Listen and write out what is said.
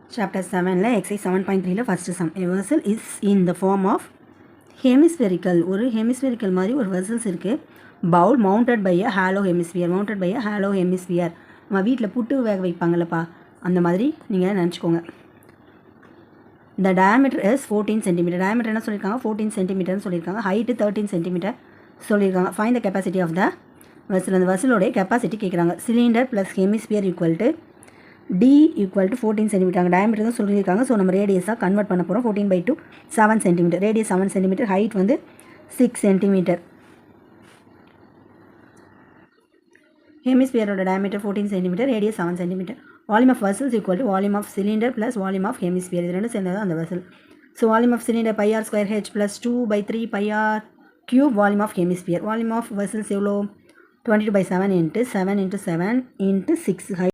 Chapter 7 exercise 7.3 first sum. A vessel is in the form of hemispherical. ஒரு hemispherical மாதிரி ஒரு vessels இருக்கு. Bowl mounted by a hollow hemisphere. Mounted by a hollow hemisphere. நம்ம வீட்டில் புட்டு வேக வைப்பாங்கல்லப்பா, அந்த மாதிரி நீங்கள் நினச்சிக்கோங்க. The diameter is 14 cm. Diameter என்ன சொல்லியிருக்காங்க? 14 cm சொல்லியிருக்காங்க. Height 13 cm சொல்லியிருக்காங்க. Find the capacity of the vessel. அந்த வெசலோடைய கெப்பாசிட்டி கேட்குறாங்க. Cylinder plus hemisphere equal to D equal to 14 cm. Diameter தான் சொல்லியிருக்காங்க. ஸோ நம்ம ரேடியஸாக கன்வெர்ட் பண்ண போகிறோம். 14/2 7 cm. Radius 7 cm. ஹைட் வந்து 6 cm. ஹெமிஸ்பியரோட diameter 14 cm. Radius 7 cm. Volume of vessels equal to volume of cylinder plus volume of hemisphere. இது ரெண்டும் சேர்ந்தது அந்த vessel. So volume of cylinder πr² plus 2/3 πr³ volume of hemisphere. Volume of vessels எவ்வளோ? 22/7 × 7 × 7 × 6.